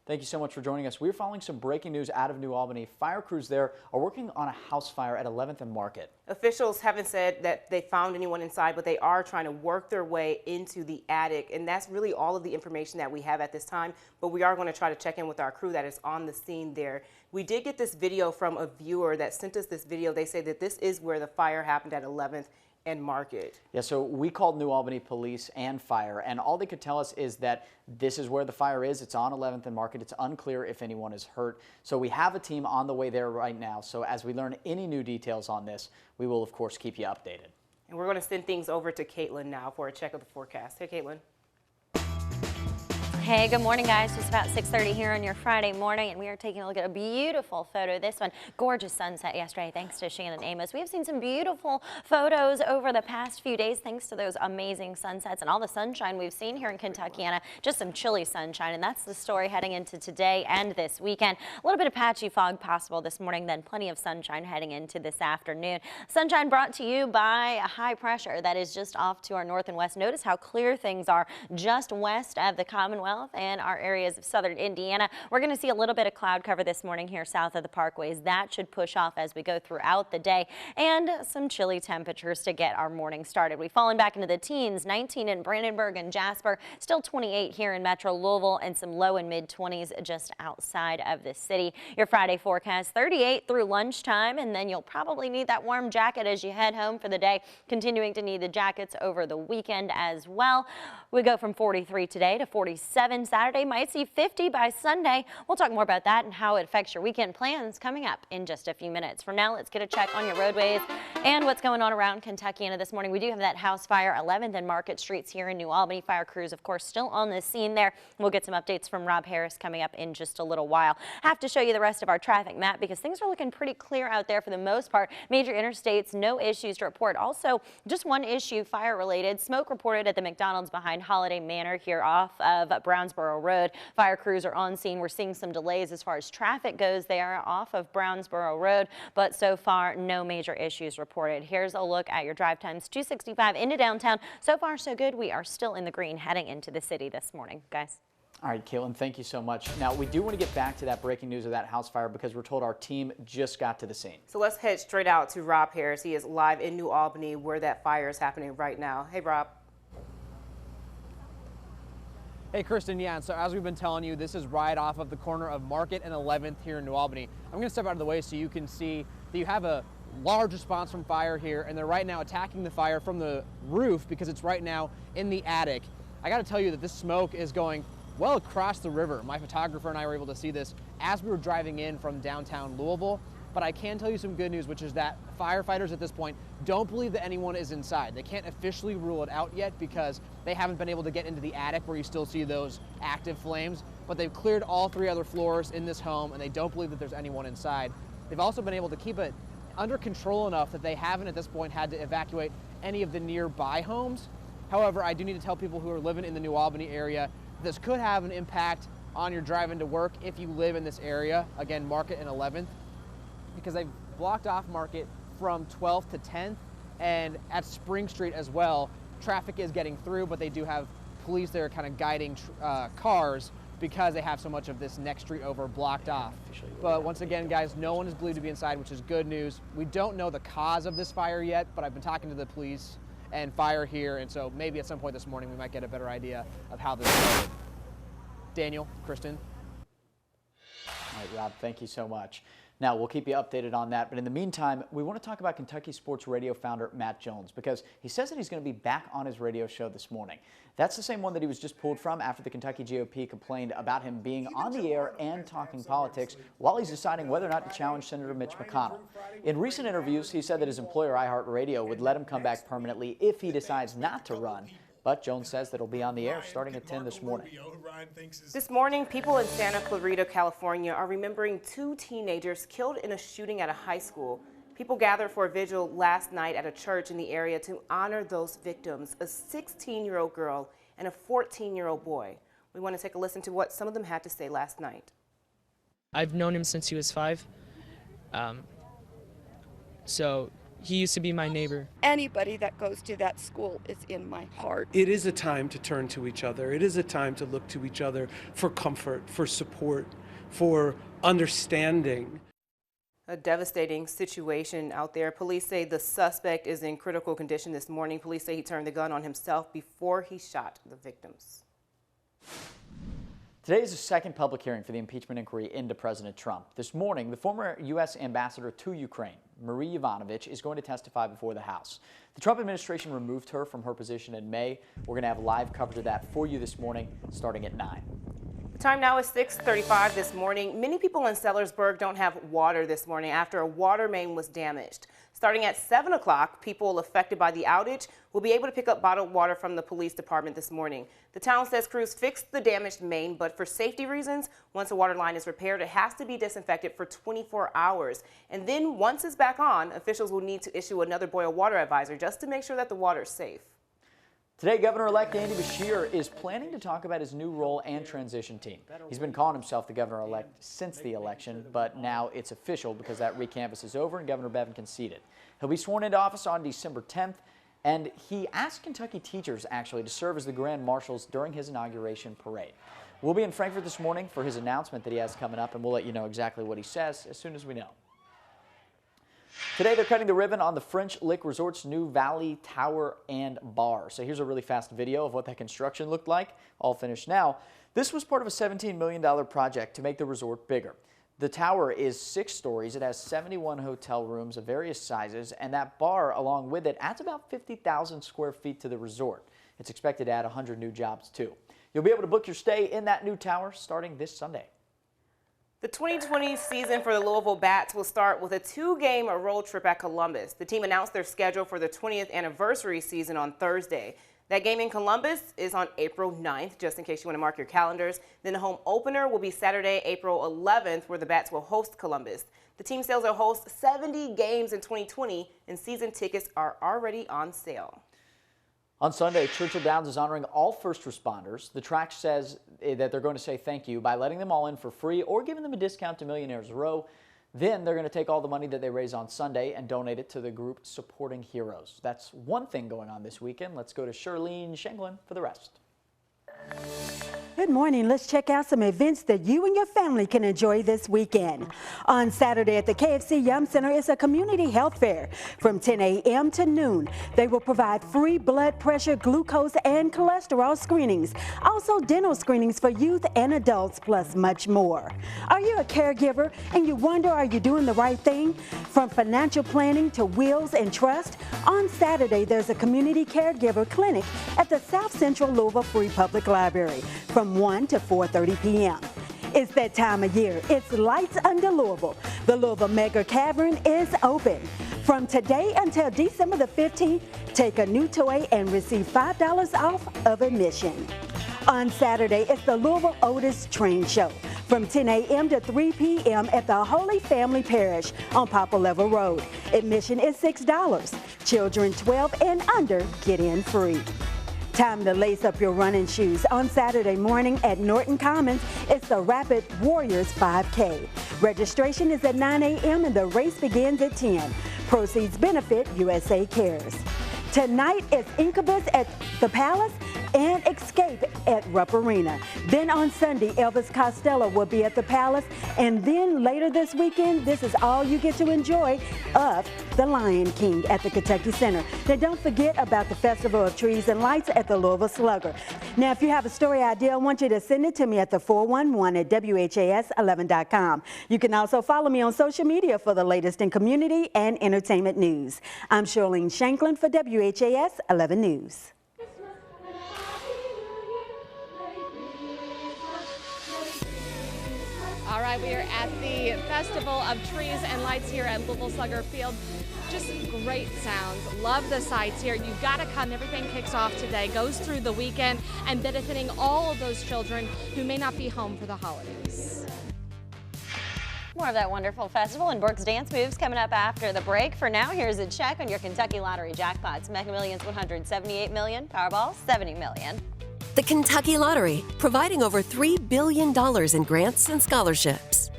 Thank you so much for joining us. We're following some breaking news out of New Albany. Fire crews there are working on a house fire at 11th and Market. Officials haven't said that they found anyone inside, but they are trying to work their way into the attic. And that's really all of the information that we have at this time. But we are going to try to check in with our crew that is on the scene there. We did get this video from a viewer that sent us this video. They say that this is where the fire happened at 11th and Market. Yeah, so we called New Albany Police and Fire, and all they could tell us is that this is where the fire is. It's on 11th and Market. It's unclear if anyone is hurt. So we have a team on the way there right now. So as we learn any new details on this, we will, of course, keep you updated. And we're going to send things over to Caitlin now for a check of the forecast. Hey, Caitlin. Hey, good morning, guys. It's about 6:30 here on your Friday morning, and we are taking a look at a beautiful photo. This one, gorgeous sunset yesterday, thanks to Shannon Amos. We have seen some beautiful photos over the past few days, thanks to those amazing sunsets and all the sunshine we've seen here in Kentuckiana. Just some chilly sunshine, and that's the story heading into today and this weekend. A little bit of patchy fog possible this morning, then plenty of sunshine heading into this afternoon. Sunshine brought to you by a high pressure that is just off to our north and west. Notice how clear things are just west of the Commonwealth and our areas of southern Indiana. We're going to see a little bit of cloud cover this morning here south of the parkways. That should push off as we go throughout the day, and some chilly temperatures to get our morning started. We've fallen back into the teens, 19 in Brandenburg and Jasper, still 28 here in Metro Louisville, and some low and mid 20s just outside of the city. Your Friday forecast, 38 through lunchtime, and then you'll probably need that warm jacket as you head home for the day, continuing to need the jackets over the weekend as well. We go from 43 today to 47 Saturday, might see 50 by Sunday. We'll talk more about that and how it affects your weekend plans coming up in just a few minutes. For now, let's get a check on your roadways and what's going on around Kentuckiana this morning. We do have that house fire, 11th and Market Streets here in New Albany. Fire crews, of course, still on the scene there. We'll get some updates from Rob Harris coming up in just a little while. Have to show you the rest of our traffic map because things are looking pretty clear out there for the most part. Major interstates, no issues to report. Also, just one issue, fire related. Smoke reported at the McDonald's behind Holiday Manor here off of Brownsboro Road. Fire crews are on scene. We're seeing some delays as far as traffic goes there off of Brownsboro Road, but so far no major issues reported. Here's a look at your drive times. 265 into downtown. So far so good. We are still in the green heading into the city this morning, guys. All right, Caitlin, thank you so much. Now, we do want to get back to that breaking news of that house fire because we're told our team just got to the scene. So let's head straight out to Rob Harris. He is live in New Albany where that fire is happening right now. Hey, Rob. Hey Kristen, yeah, and so as we've been telling you, this is right off of the corner of Market and 11th here in New Albany. I'm going to step out of the way so you can see that you have a large response from fire here, and they're right now attacking the fire from the roof because it's right now in the attic. I got to tell you that this smoke is going well across the river. My photographer and I were able to see this as we were driving in from downtown Louisville. But I can tell you some good news, which is that firefighters at this point don't believe that anyone is inside. They can't officially rule it out yet because they haven't been able to get into the attic where you still see those active flames, but they've cleared all 3 other floors in this home and they don't believe that there's anyone inside. They've also been able to keep it under control enough that they haven't at this point had to evacuate any of the nearby homes. However, I do need to tell people who are living in the New Albany area, this could have an impact on your drive into work if you live in this area, again, Market and 11th. Because they've blocked off Market from 12th to 10th, and at Spring Street as well, traffic is getting through, but they do have police there kind of guiding cars because they have so much of this next street over blocked off. But once again, guys, no one is believed to be inside, which is good news. We don't know the cause of this fire yet, but I've been talking to the police and fire here, and so maybe at some point this morning we might get a better idea of how this started. Daniel, Kristen. All right, Rob, thank you so much. Now, we'll keep you updated on that, but in the meantime, we want to talk about Kentucky Sports Radio founder Matt Jones because he says that he's going to be back on his radio show this morning. That's the same one that he was just pulled from after the Kentucky GOP complained about him being on the air and talking politics while he's deciding whether or not to challenge Senator Mitch McConnell. In recent interviews, he said that his employer iHeartRadio would let him come back permanently if he decides not to run. But Jones says that he'll be on the air starting at 10 this morning. This morning, people in Santa Clarita, California are remembering 2 teenagers killed in a shooting at a high school. People gathered for a vigil last night at a church in the area to honor those victims, a 16-year-old girl and a 14-year-old boy. We want to take a listen to what some of them had to say last night. I've known him since he was 5. So He used to be my neighbor. Anybody that goes to that school is in my heart. It is a time to turn to each other. It is a time to look to each other for comfort, for support, for understanding. A devastating situation out there. Police say the suspect is in critical condition this morning. Police say he turned the gun on himself before he shot the victims. Today is the second public hearing for the impeachment inquiry into President Trump. This morning, the former U.S. ambassador to Ukraine, Marie Yovanovitch, is going to testify before the House. The Trump administration removed her from her position in May. We're going to have live coverage of that for you this morning, starting at 9. The time now is 6:35 this morning. Many people in Sellersburg don't have water this morning after a water main was damaged. Starting at 7 o'clock, people affected by the outage will be able to pick up bottled water from the police department this morning. The town says crews fixed the damaged main, but for safety reasons, once a water line is repaired, it has to be disinfected for 24 hours. And then once it's back on, officials will need to issue another boil water advisory just to make sure that the water is safe. Today, Governor-elect Andy Beshear is planning to talk about his new role and transition team. He's been calling himself the governor-elect since the election, but now it's official because that recanvass is over and Governor Bevin conceded. He'll be sworn into office on December 10th, and he asked Kentucky teachers actually to serve as the grand marshals during his inauguration parade. We'll be in Frankfort this morning for his announcement that he has coming up, and we'll let you know exactly what he says as soon as we know. Today, they're cutting the ribbon on the French Lick Resort's new Valley Tower and Bar. So here's a really fast video of what that construction looked like, all finished now. This was part of a $17 million project to make the resort bigger. The tower is 6 stories. It has 71 hotel rooms of various sizes, and that bar, along with it, adds about 50,000 square feet to the resort. It's expected to add 100 new jobs, too. You'll be able to book your stay in that new tower starting this Sunday. The 2020 season for the Louisville Bats will start with a 2-game road trip at Columbus. The team announced their schedule for the 20th anniversary season on Thursday. That game in Columbus is on April 9th, just in case you want to mark your calendars. Then the home opener will be Saturday, April 11th, where the Bats will host Columbus. The team says they'll host 70 games in 2020, and season tickets are already on sale. On Sunday, Churchill Downs is honoring all first responders. The track says that they're going to say thank you by letting them all in for free or giving them a discount to Millionaires Row. Then they're going to take all the money that they raise on Sunday and donate it to the group Supporting Heroes. That's one thing going on this weekend. Let's go to Charlene Shanklin for the rest. Good morning. Let's check out some events that you and your family can enjoy this weekend. On Saturday at the KFC Yum Center is a community health fair from 10 a.m. to noon. They will provide free blood pressure, glucose, and cholesterol screenings. Also dental screenings for youth and adults, plus much more. Are you a caregiver and you wonder, are you doing the right thing? From financial planning to wills and trust, on Saturday there's a community caregiver clinic at the South Central Louisville Free Public Library from 1 to 4:30 p.m. It's that time of year. It's lights under Louisville. The Louisville Mega Cavern is open. From today until December the 15th, take a new toy and receive $5 off of admission. On Saturday, it's the Louisville Otis Train Show from 10 a.m. to 3 p.m. at the Holy Family Parish on Poplar Level Road. Admission is $6. Children 12 and under get in free. Time to lace up your running shoes. On Saturday morning at Norton Commons, it's the Rapid Warriors 5K. Registration is at 9 a.m. and the race begins at 10. Proceeds benefit USA Cares. Tonight it's Incubus at the Palace and Escape at Rupp Arena. Then on Sunday, Elvis Costello will be at the Palace. And then later this weekend, this is all you get to enjoy of The Lion King at the Kentucky Center. Now don't forget about the Festival of Trees and Lights at the Louisville Slugger. Now if you have a story idea, I want you to send it to me at the 411@WHAS11.com. You can also follow me on social media for the latest in community and entertainment news. I'm Charlene Shanklin for WHAS 11 News. All right, we are at the Festival of Trees and Lights here at Louisville Slugger Field. Just great sounds. Love the sights here. You've got to come. Everything kicks off today, goes through the weekend, and benefiting all of those children who may not be home for the holidays. More of that wonderful festival and Brooks Dance Moves coming up after the break. For now, here's a check on your Kentucky Lottery jackpots. Mega Millions $178 million, Powerball $70 million. The Kentucky Lottery, providing over $3 billion in grants and scholarships.